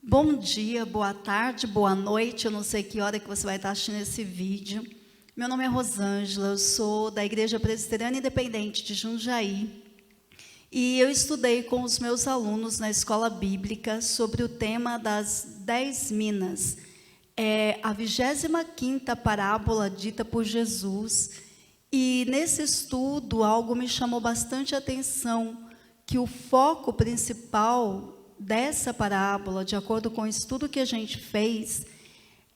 Bom dia, boa tarde, boa noite. Eu não sei que hora que você vai estar assistindo esse vídeo. Meu nome é Rosângela, eu sou da Igreja Presbiteriana Independente de Jundiaí. E eu estudei com os meus alunos na escola bíblica sobre o tema das 10 minas. É a 25ª parábola dita por Jesus. E nesse estudo, algo me chamou bastante atenção, que o foco principal dessa parábola, de acordo com o estudo que a gente fez,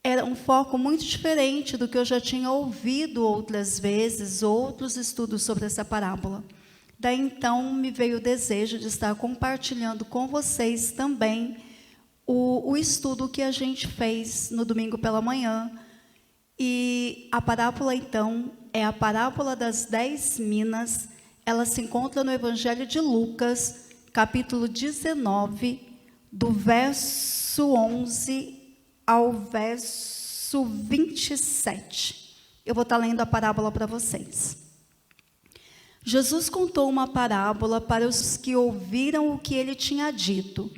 era um foco muito diferente do que eu já tinha ouvido outras vezes, outros estudos sobre essa parábola. Daí, então, me veio o desejo de estar compartilhando com vocês também o estudo que a gente fez no domingo pela manhã. E a parábola, então, é a parábola das 10 minas. Ela se encontra no Evangelho de Lucas, capítulo 19, do verso 11 ao verso 27. Eu vou estar lendo a parábola para vocês. Jesus contou uma parábola para os que ouviram o que ele tinha dito.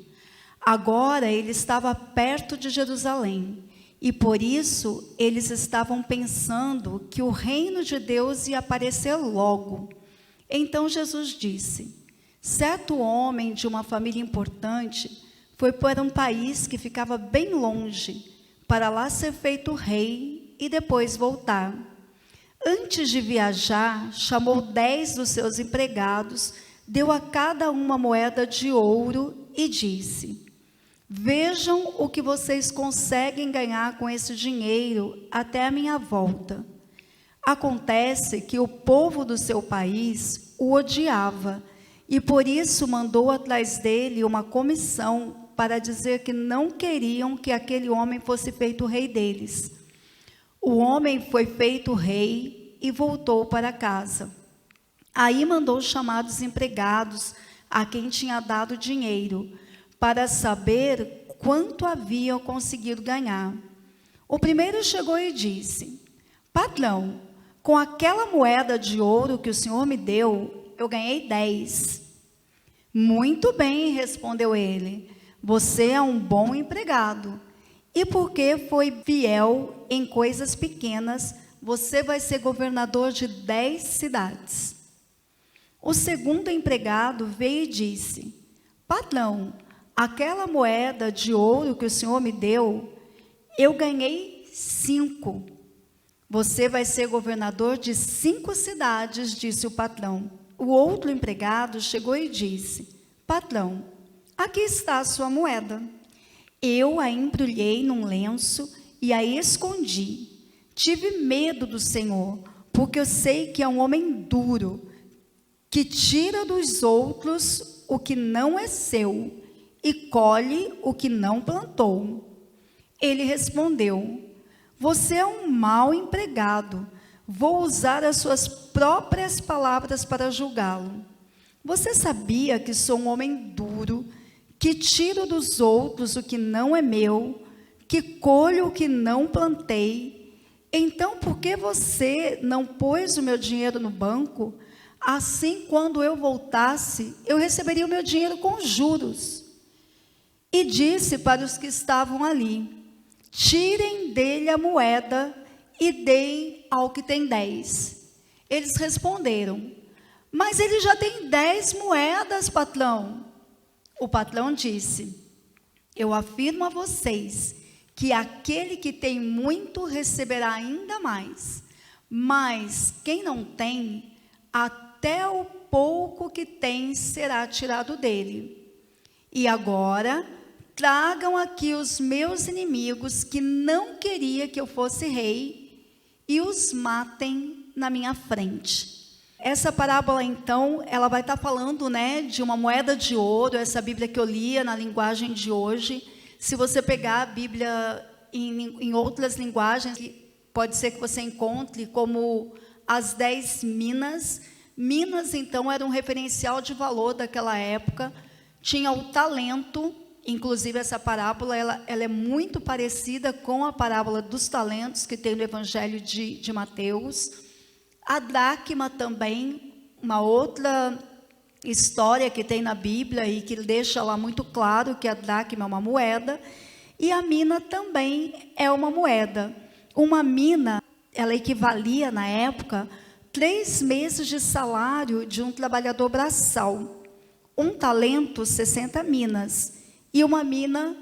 Agora ele estava perto de Jerusalém, e por isso eles estavam pensando que o reino de Deus ia aparecer logo. Então Jesus disse: certo homem de uma família importante foi para um país que ficava bem longe, para lá ser feito rei e depois voltar. Antes de viajar, chamou 10 dos seus empregados, deu a cada um uma moeda de ouro e disse: vejam o que vocês conseguem ganhar com esse dinheiro até a minha volta. Acontece que o povo do seu país o odiava, e por isso mandou atrás dele uma comissão para dizer que não queriam que aquele homem fosse feito rei deles. O homem foi feito rei e voltou para casa. Aí mandou chamar os empregados a quem tinha dado dinheiro, para saber quanto haviam conseguido ganhar. O primeiro chegou e disse: patrão, com aquela moeda de ouro que o senhor me deu, eu ganhei 10. Muito bem, respondeu ele, você é um bom empregado. E porque foi fiel em coisas pequenas, você vai ser governador de 10 cidades. O segundo empregado veio e disse: patrão, aquela moeda de ouro que o senhor me deu, eu ganhei 5. Você vai ser governador de 5 cidades, disse o patrão. O outro empregado chegou e disse: patrão, aqui está a sua moeda. Eu a embrulhei num lenço e a escondi. Tive medo do Senhor, porque eu sei que é um homem duro, que tira dos outros o que não é seu e colhe o que não plantou. Ele respondeu: você é um mau empregado. Vou usar as suas próprias palavras para julgá-lo. Você sabia que sou um homem duro, que tiro dos outros o que não é meu, que colho o que não plantei? Então, por que você não pôs o meu dinheiro no banco? Assim, quando eu voltasse, eu receberia o meu dinheiro com juros. E disse para os que estavam ali: tirem dele a moeda e deem ao que tem 10. Eles responderam: mas ele já tem 10 moedas, patrão. O patrão disse: eu afirmo a vocês que aquele que tem muito receberá ainda mais, mas quem não tem, até o pouco que tem será tirado dele. E agora, tragam aqui os meus inimigos que não queria que eu fosse rei e os matem na minha frente. Essa parábola, então, ela vai estar falando, de uma moeda de ouro, essa Bíblia que eu lia na linguagem de hoje. Se você pegar a Bíblia em outras linguagens, pode ser que você encontre como as 10 minas. Minas, então, era um referencial de valor daquela época. Tinha o talento, inclusive essa parábola, ela é muito parecida com a parábola dos talentos que tem no Evangelho de Mateus. A dracma também, uma outra história que tem na Bíblia e que deixa lá muito claro que a dracma é uma moeda, e a mina também é uma moeda. Uma mina, ela equivalia na época 3 meses de salário de um trabalhador braçal. Um talento, 60 minas, e uma mina,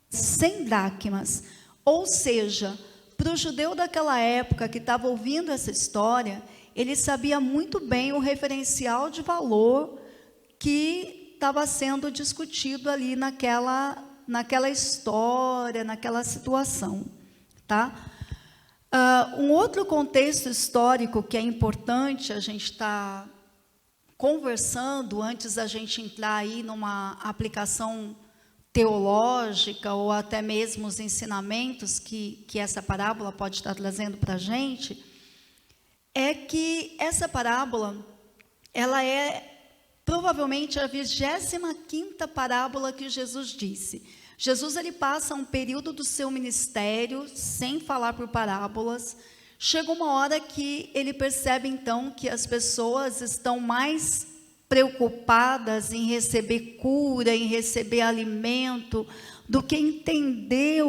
100 dracmas. Ou seja, para o judeu daquela época que estava ouvindo essa história, ele sabia muito bem o referencial de valor que estava sendo discutido ali naquela história, naquela situação, tá? Um outro contexto histórico que é importante a gente estar conversando antes da gente entrar aí numa aplicação teológica ou até mesmo os ensinamentos que essa parábola pode estar trazendo para a gente, é que essa parábola, ela é provavelmente a 25ª parábola que Jesus disse. Jesus, ele passa um período do seu ministério sem falar por parábolas. Chega uma hora que ele percebe então que as pessoas estão mais preocupadas em receber cura, em receber alimento, do que entender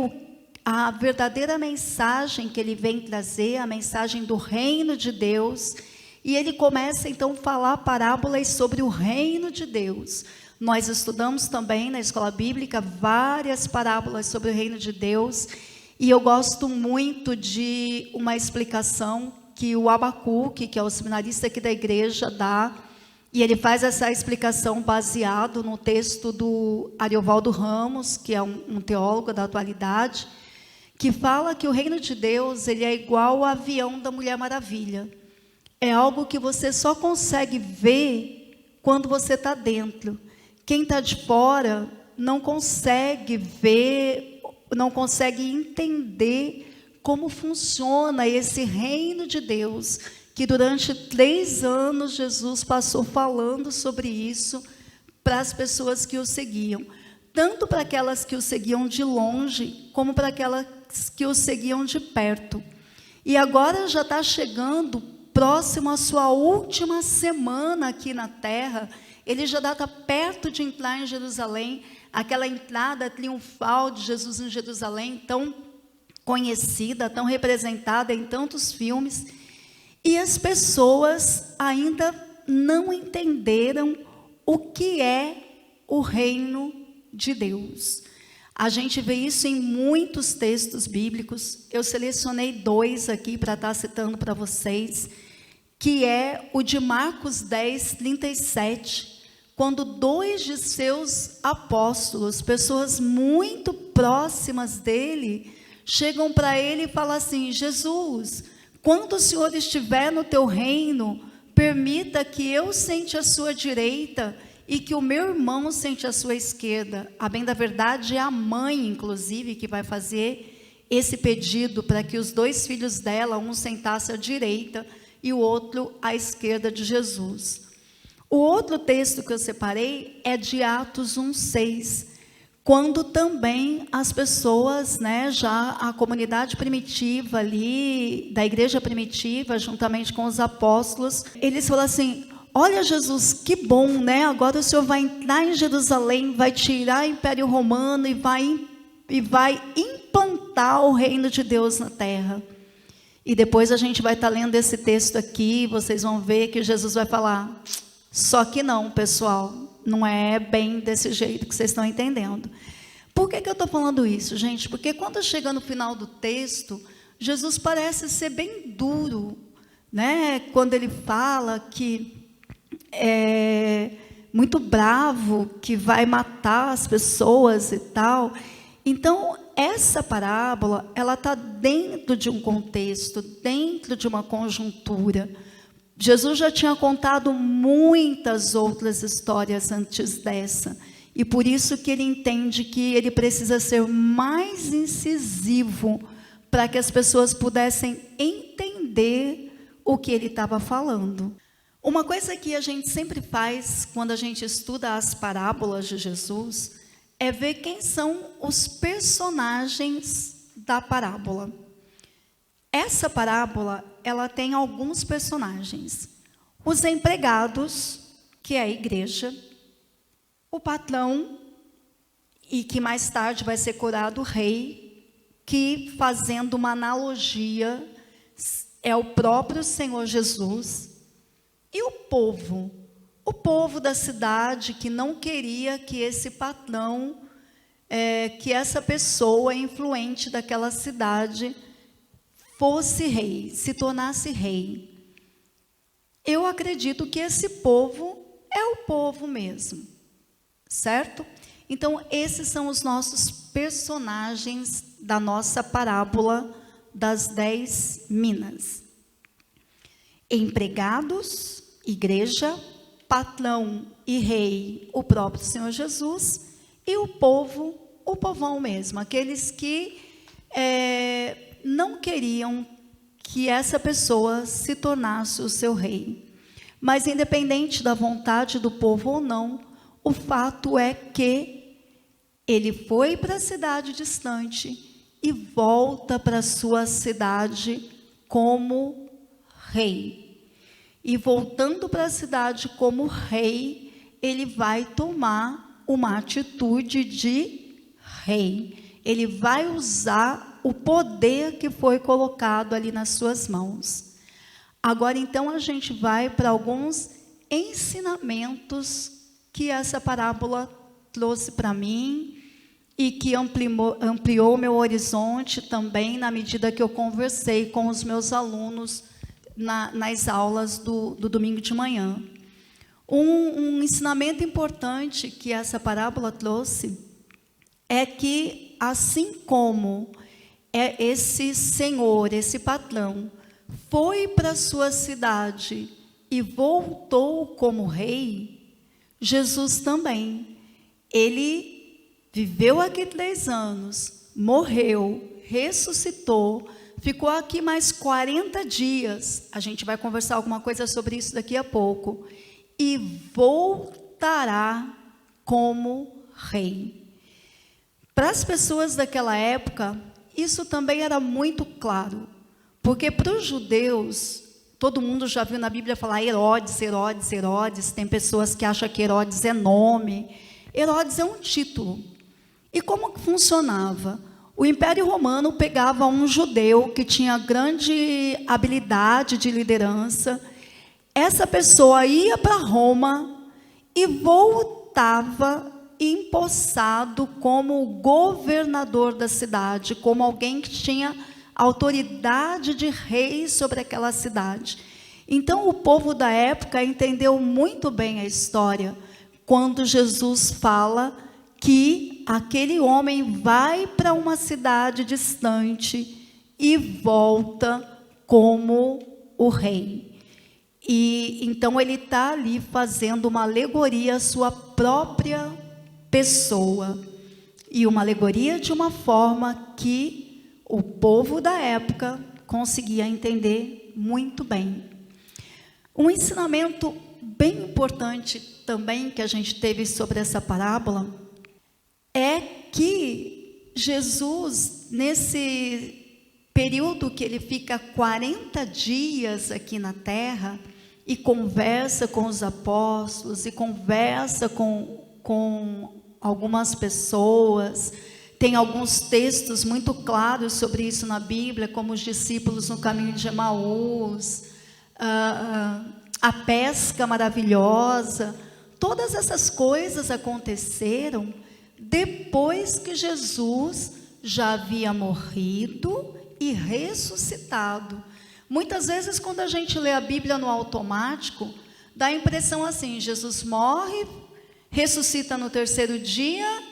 a verdadeira mensagem que ele vem trazer, a mensagem do reino de Deus. E ele começa então a falar parábolas sobre o reino de Deus. Nós estudamos também na escola bíblica várias parábolas sobre o reino de Deus, e eu gosto muito de uma explicação que o Abacuque, que é o seminarista aqui da igreja, dá, e ele faz essa explicação baseado no texto do Ariovaldo Ramos, que é um teólogo da atualidade, que fala que o reino de Deus, ele é igual ao avião da Mulher Maravilha. É algo que você só consegue ver quando você está dentro. Quem está de fora não consegue ver, não consegue entender como funciona esse reino de Deus, que durante 3 anos Jesus passou falando sobre isso para as pessoas que o seguiam, tanto para aquelas que o seguiam de longe, como para aquelas que o seguiam de perto. E agora já está chegando próximo à sua última semana aqui na terra. Ele já está perto de entrar em Jerusalém, aquela entrada triunfal de Jesus em Jerusalém, tão conhecida, tão representada em tantos filmes, e as pessoas ainda não entenderam o que é o reino de Deus. A gente vê isso em muitos textos bíblicos. Eu selecionei 2 aqui para estar citando para vocês, que é o de Marcos 10, 37, quando 2 de seus apóstolos, pessoas muito próximas dele, chegam para ele e falam assim: Jesus, quando o Senhor estiver no teu reino, permita que eu sente a sua direita e que o meu irmão sente a sua esquerda. A bem da verdade é a mãe, inclusive, que vai fazer esse pedido para que os 2 filhos dela, um sentasse à direita e o outro à esquerda de Jesus. O outro texto que eu separei é de Atos 1:6, quando também as pessoas, já a comunidade primitiva ali, da igreja primitiva, juntamente com os apóstolos, eles falam assim: olha Jesus, que bom, agora o Senhor vai entrar em Jerusalém, vai tirar o Império Romano e vai implantar o reino de Deus na terra. E depois a gente vai estar lendo esse texto aqui, vocês vão ver que Jesus vai falar: só que não, pessoal, não é bem desse jeito que vocês estão entendendo. Por que eu estou falando isso, gente? Porque quando chega no final do texto, Jesus parece ser bem duro, quando ele fala que é muito bravo, que vai matar as pessoas e tal. Então, essa parábola, ela está dentro de um contexto, dentro de uma conjuntura. Jesus já tinha contado muitas outras histórias antes dessa, e por isso que ele entende que ele precisa ser mais incisivo para que as pessoas pudessem entender o que ele estava falando. Uma coisa que a gente sempre faz quando a gente estuda as parábolas de Jesus é ver quem são os personagens da parábola. Essa parábola, ela tem alguns personagens. Os empregados, que é a igreja, o patrão, e que mais tarde vai ser coroado rei, que, fazendo uma analogia, é o próprio Senhor Jesus, e o povo da cidade que não queria que esse patrão, que essa pessoa influente daquela cidade fosse rei, se tornasse rei. Eu acredito que esse povo é o povo mesmo, certo? Então, esses são os nossos personagens da nossa parábola das 10 minas. Empregados, igreja, patrão e rei, o próprio Senhor Jesus, e o povo, o povão mesmo, aqueles que não queriam que essa pessoa se tornasse o seu rei. Mas, independente da vontade do povo ou não, o fato é que ele foi para a cidade distante e volta para a sua cidade como rei. E voltando para a cidade como rei, ele vai tomar uma atitude de rei. Ele vai usar o poder que foi colocado ali nas suas mãos. Agora, então, a gente vai para alguns ensinamentos que essa parábola trouxe para mim e que ampliou meu horizonte também na medida que eu conversei com os meus alunos nas aulas do domingo de manhã. Um ensinamento importante que essa parábola trouxe é que, assim como esse senhor, esse patrão, foi para sua cidade e voltou como rei, Jesus também. Ele viveu aqui 3 anos, morreu, ressuscitou, ficou aqui mais 40 dias. A gente vai conversar alguma coisa sobre isso daqui a pouco. E voltará como rei. Para as pessoas daquela época, isso também era muito claro. Porque para os judeus, todo mundo já viu na Bíblia falar Herodes, Herodes, Herodes. Tem pessoas que acham que Herodes é nome. Herodes é um título. E como que funcionava? O Império Romano pegava um judeu que tinha grande habilidade de liderança. Essa pessoa ia para Roma e voltava empossado como governador da cidade, como alguém que tinha autoridade de rei sobre aquela cidade. Então, o povo da época entendeu muito bem a história, quando Jesus fala que aquele homem vai para uma cidade distante e volta como o rei. E então ele está ali fazendo uma alegoria à sua própria pessoa. E uma alegoria de uma forma que o povo da época conseguia entender muito bem. Um ensinamento bem importante também que a gente teve sobre essa parábola é que Jesus, nesse período que ele fica 40 dias aqui na terra e conversa com os apóstolos e conversa com algumas pessoas. Tem alguns textos muito claros sobre isso na Bíblia, como os discípulos no caminho de Emaús, a pesca maravilhosa. Todas essas coisas aconteceram depois que Jesus já havia morrido e ressuscitado. Muitas vezes, quando a gente lê a Bíblia no automático, dá a impressão assim: Jesus morre, ressuscita no 3º dia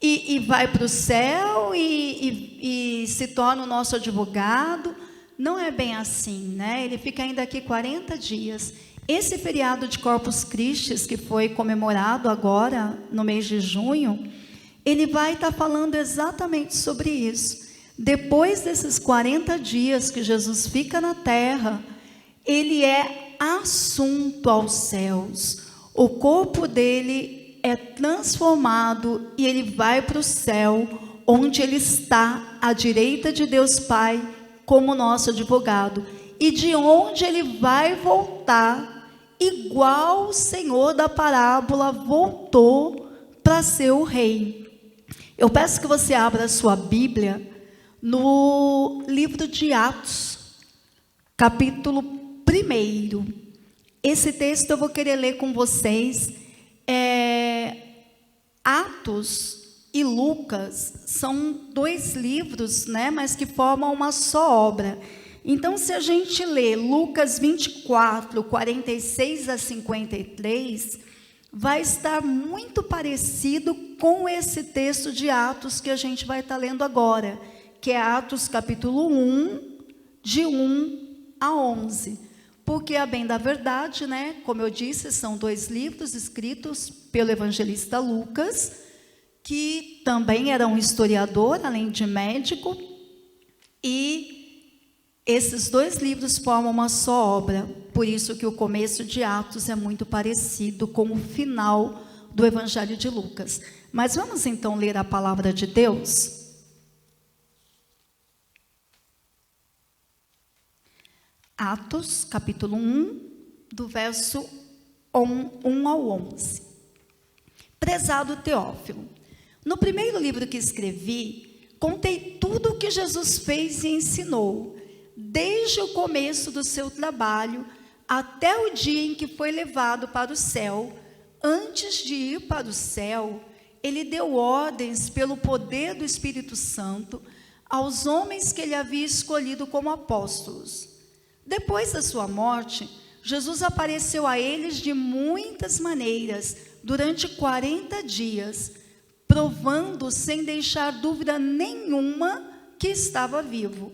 e vai para o céu e se torna o nosso advogado. Não é bem assim, né? Ele fica ainda aqui 40 dias. Esse feriado de Corpus Christi, que foi comemorado agora no mês de junho, ele vai estar falando exatamente sobre isso. Depois desses 40 dias que Jesus fica na terra, ele é assunto aos céus. O corpo dele é transformado e ele vai para o céu, onde ele está à direita de Deus Pai, como nosso advogado. E de onde ele vai voltar igual o Senhor da parábola voltou para ser o rei. Eu peço que você abra a sua Bíblia no livro de Atos, capítulo 1. Esse texto eu vou querer ler com vocês. Atos e Lucas são 2 livros, né, mas que formam uma só obra. Então, se a gente lê Lucas 24, 46 a 53, vai estar muito parecido com esse texto de Atos que a gente vai estar lendo agora, que é Atos capítulo 1, de 1 a 11. Porque, a bem da verdade, né, como eu disse, são 2 livros escritos pelo evangelista Lucas, que também era um historiador, além de médico, e esses 2 livros formam uma só obra, por isso que o começo de Atos é muito parecido com o final do Evangelho de Lucas. Mas vamos então ler a palavra de Deus? Atos, capítulo 1, do verso 1 ao 11. Prezado Teófilo, no primeiro livro que escrevi, contei tudo o que Jesus fez e ensinou, desde o começo do seu trabalho até o dia em que foi levado para o céu. Antes de ir para o céu, ele deu ordens pelo poder do Espírito Santo aos homens que ele havia escolhido como apóstolos. Depois da sua morte, Jesus apareceu a eles de muitas maneiras durante 40 dias, provando sem deixar dúvida nenhuma que estava vivo.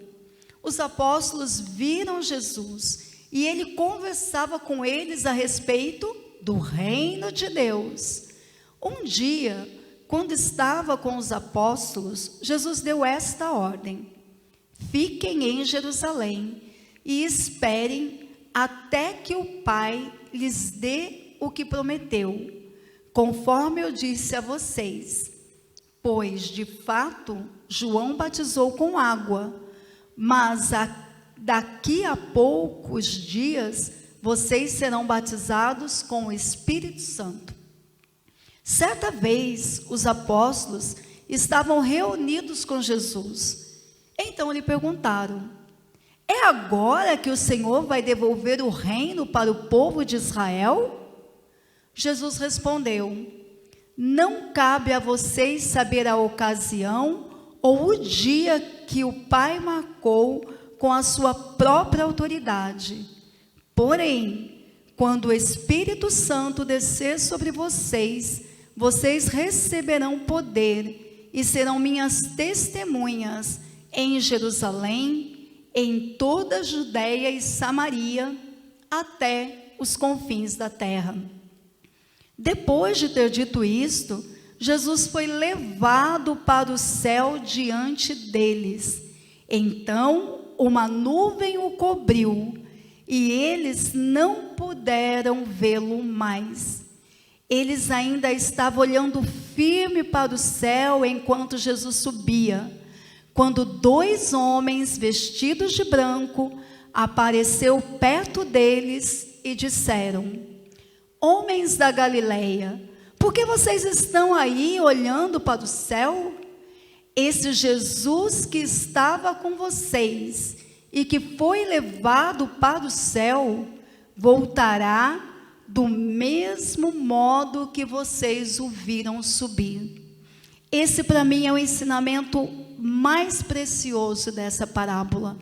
Os apóstolos viram Jesus e ele conversava com eles a respeito do reino de Deus. Um dia, quando estava com os apóstolos, Jesus deu esta ordem: fiquem em Jerusalém e esperem até que o Pai lhes dê o que prometeu, conforme eu disse a vocês. Pois, de fato, João batizou com água, mas daqui a poucos dias vocês serão batizados com o Espírito Santo. Certa vez, os apóstolos estavam reunidos com Jesus. Então lhe perguntaram: é agora que o Senhor vai devolver o reino para o povo de Israel? Jesus respondeu: não cabe a vocês saber a ocasião ou o dia que o Pai marcou com a sua própria autoridade. Porém, quando o Espírito Santo descer sobre vocês, vocês receberão poder e serão minhas testemunhas em Jerusalém, em toda a Judeia e Samaria, até os confins da terra. Depois de ter dito isto, Jesus foi levado para o céu diante deles. Então, uma nuvem o cobriu, e eles não puderam vê-lo mais. Eles ainda estavam olhando firme para o céu enquanto Jesus subia, quando 2 homens vestidos de branco apareceram perto deles e disseram: homens da Galileia, por que vocês estão aí olhando para o céu? Esse Jesus que estava com vocês e que foi levado para o céu, voltará do mesmo modo que vocês o viram subir. Esse, para mim, é o ensinamento mais precioso dessa parábola.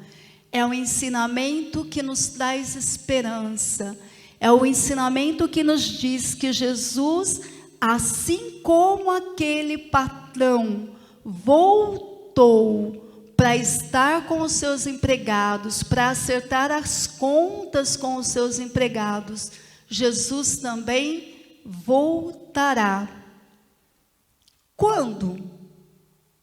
É um ensinamento que nos traz esperança. É o ensinamento que nos diz que Jesus, assim como aquele patrão, voltou para estar com os seus empregados, para acertar as contas com os seus empregados, Jesus também voltará. Quando?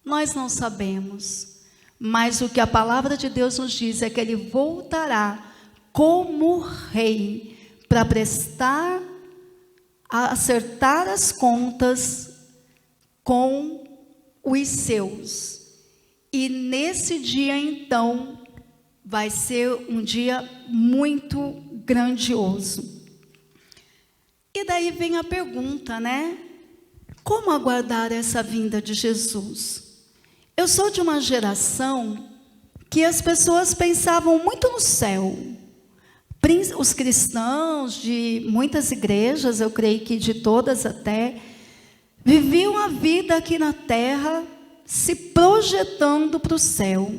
Nós não sabemos, mas o que a palavra de Deus nos diz é que ele voltará como rei, para acertar as contas com os seus. E nesse dia, então, vai ser um dia muito grandioso. E daí vem a pergunta, né? Como aguardar essa vinda de Jesus? Eu sou de uma geração que as pessoas pensavam muito no céu. Os cristãos de muitas igrejas, eu creio que de todas até, viviam a vida aqui na terra se projetando para o céu.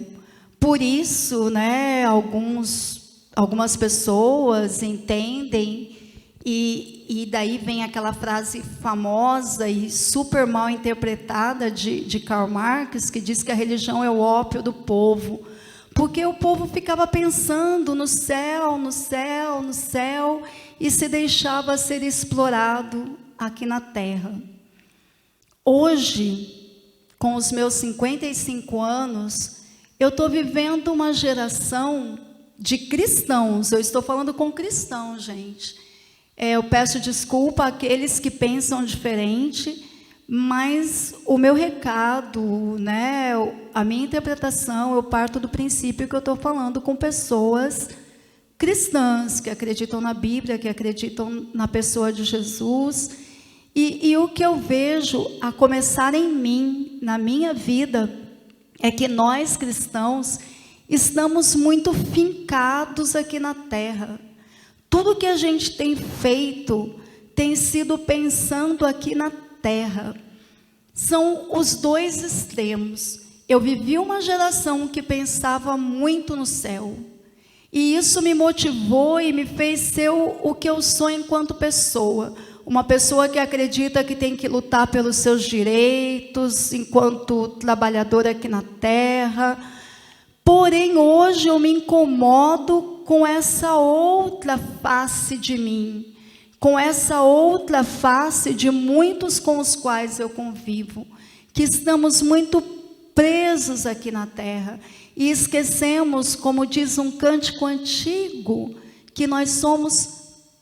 Por isso, né, algumas pessoas entendem, e daí vem aquela frase famosa e super mal interpretada de Karl Marx, que diz que a religião é o ópio do povo, porque o povo ficava pensando no céu, no céu, no céu, e se deixava ser explorado aqui na terra. Hoje, com os meus 55 anos, eu estou vivendo uma geração de cristãos. Eu estou falando com cristãos, gente. Eu peço desculpa àqueles que pensam diferente, mas o meu recado, né, a minha interpretação, eu parto do princípio que eu estou falando com pessoas cristãs, que acreditam na Bíblia, que acreditam na pessoa de Jesus. E o que eu vejo a começar em mim, na minha vida, é que nós cristãos estamos muito fincados aqui na terra. Tudo que a gente tem feito tem sido pensando aqui na terra. São os dois extremos. Eu vivi uma geração que pensava muito no céu. E isso me motivou e me fez ser o que eu sou enquanto pessoa. Uma pessoa que acredita que tem que lutar pelos seus direitos enquanto trabalhadora aqui na terra. Porém, hoje eu me incomodo com essa outra face de mim, com essa outra face de muitos com os quais eu convivo, que estamos muito presos aqui na terra e esquecemos, como diz um cântico antigo, que nós somos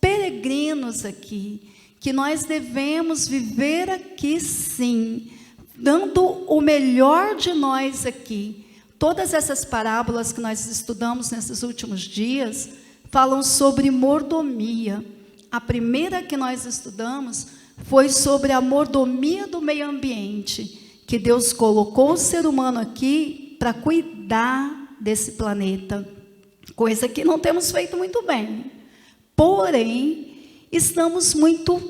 peregrinos aqui, que nós devemos viver aqui sim, dando o melhor de nós aqui. Todas essas parábolas que nós estudamos nesses últimos dias falam sobre mordomia. A primeira que nós estudamos foi sobre a mordomia do meio ambiente, que Deus colocou o ser humano aqui para cuidar desse planeta, coisa que não temos feito muito bem. Porém, estamos muito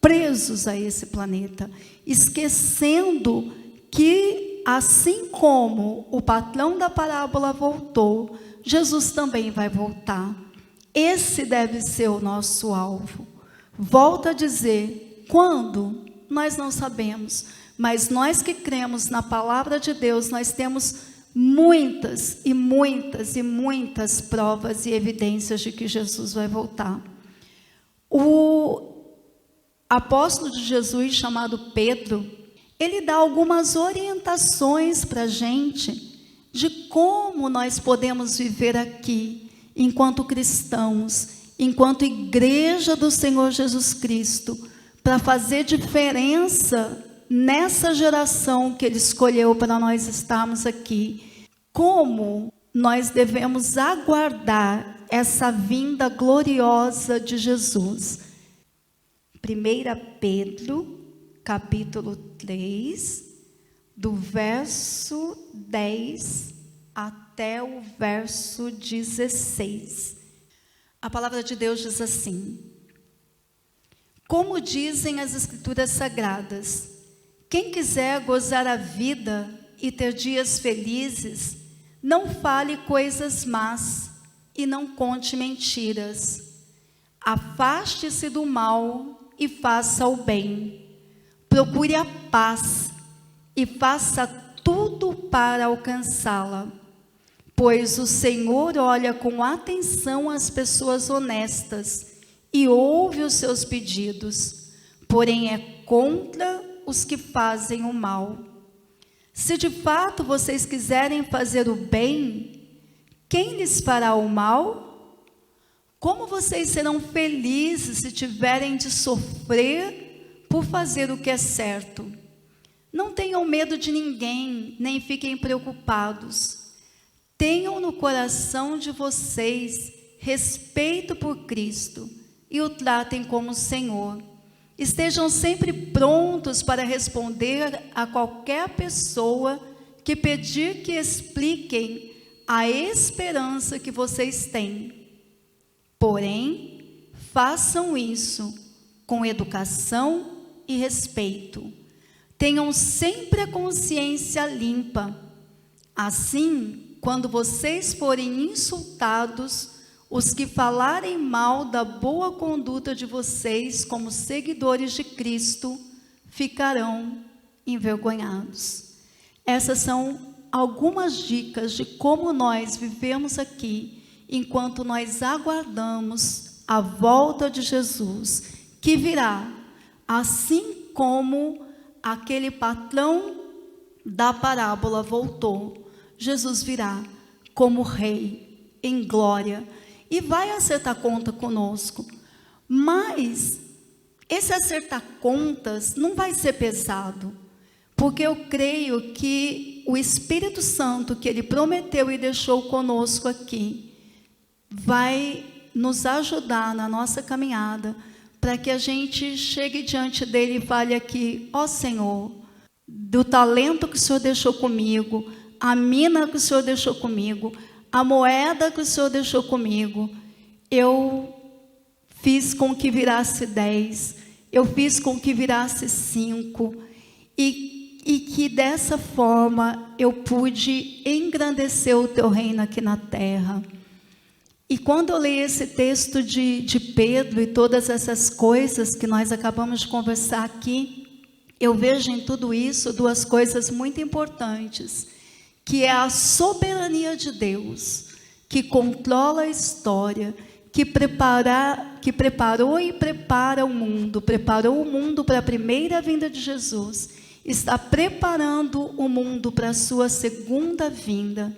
presos a esse planeta, esquecendo que, assim como o patrão da parábola voltou, Jesus também vai voltar. Esse deve ser o nosso alvo. Volto a dizer, quando? Nós não sabemos, mas nós que cremos na palavra de Deus, nós temos muitas e muitas e muitas provas e evidências de que Jesus vai voltar. O apóstolo de Jesus, chamado Pedro, ele dá algumas orientações para a gente de como nós podemos viver aqui, enquanto cristãos, enquanto igreja do Senhor Jesus Cristo, para fazer diferença nessa geração que Ele escolheu para nós estarmos aqui. Como nós devemos aguardar essa vinda gloriosa de Jesus. 1 Pedro, capítulo 3, do verso 10 até o verso 16. A palavra de Deus diz assim: como dizem as Escrituras Sagradas, quem quiser gozar a vida e ter dias felizes, não fale coisas más e não conte mentiras. Afaste-se do mal e faça o bem. Procure a paz e faça tudo para alcançá-la. Pois o Senhor olha com atenção as pessoas honestas e ouve os seus pedidos, porém é contra os que fazem o mal. Se de fato vocês quiserem fazer o bem, quem lhes fará o mal? Como vocês serão felizes se tiverem de sofrer por fazer o que é certo? Não tenham medo de ninguém, nem fiquem preocupados. Tenham no coração de vocês respeito por Cristo. e o tratem como Senhor. Estejam sempre prontos para responder a qualquer pessoa que pedir que expliquem a esperança que vocês têm. Porém, façam isso com educação e respeito. Tenham sempre a consciência limpa. Assim, quando vocês forem insultados, os que falarem mal da boa conduta de vocês como seguidores de Cristo ficarão envergonhados. Essas são algumas dicas de como nós vivemos aqui, enquanto nós aguardamos a volta de Jesus, que virá, assim como aquele patrão da parábola voltou. Jesus virá como rei, em glória, e vai acertar conta conosco. Mas esse acertar contas não vai ser pesado, porque eu creio que o Espírito Santo que Ele prometeu e deixou conosco aqui, vai nos ajudar na nossa caminhada, para que a gente chegue diante dele e fale aqui: ó Senhor, do talento que o Senhor deixou comigo, a mina que o Senhor deixou comigo, a moeda que o Senhor deixou comigo, eu fiz com que virasse 10, eu fiz com que virasse 5, e que dessa forma eu pude engrandecer o teu reino aqui na terra. E quando eu leio esse texto de Pedro e todas essas coisas que nós acabamos de conversar aqui, eu vejo em tudo isso duas coisas muito importantes, que é a soberania de Deus, que controla a história, que preparou e prepara o mundo, preparou o mundo para a primeira vinda de Jesus, está preparando o mundo para a sua segunda vinda.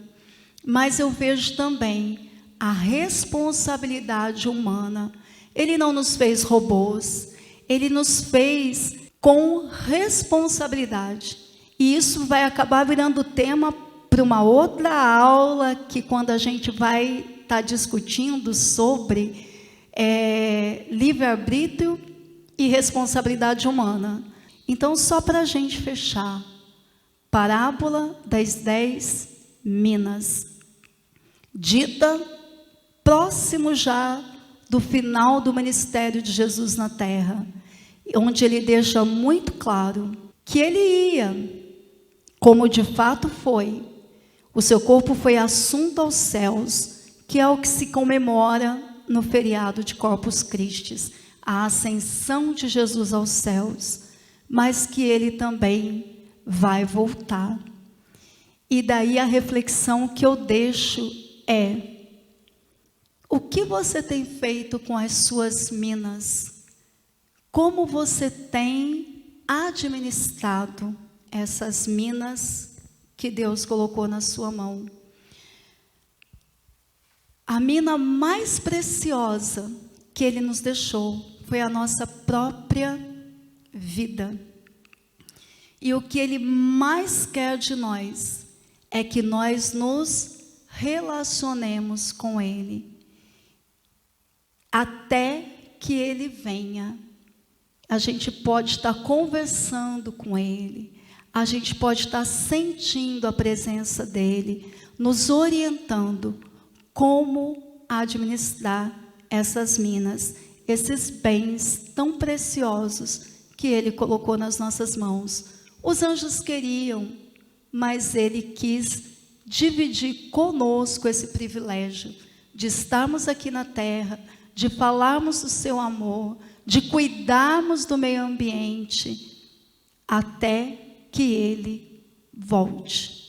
Mas eu vejo também a responsabilidade humana. Ele não nos fez robôs, Ele nos fez com responsabilidade. E isso vai acabar virando tema para uma outra aula, que quando a gente vai estar discutindo sobre livre-arbítrio e responsabilidade humana. Então, só para a gente fechar, parábola das 10 minas, dita próximo já do final do ministério de Jesus na terra, onde ele deixa muito claro que ele ia, como de fato foi, o seu corpo foi assunto aos céus, que é o que se comemora no feriado de Corpus Christi, a ascensão de Jesus aos céus, mas que ele também vai voltar. E daí a reflexão que eu deixo é: o que você tem feito com as suas minas? Como você tem administrado essas minas que Deus colocou na sua mão? A mina mais preciosa que Ele nos deixou foi a nossa própria vida. E o que Ele mais quer de nós é que nós nos relacionemos com Ele, até que Ele venha. A gente pode estar conversando com Ele, a gente pode estar sentindo a presença dEle, nos orientando como administrar essas minas, esses bens tão preciosos que Ele colocou nas nossas mãos. Os anjos queriam, mas Ele quis dividir conosco esse privilégio de estarmos aqui na terra, de falarmos do seu amor, de cuidarmos do meio ambiente, até que Ele volte.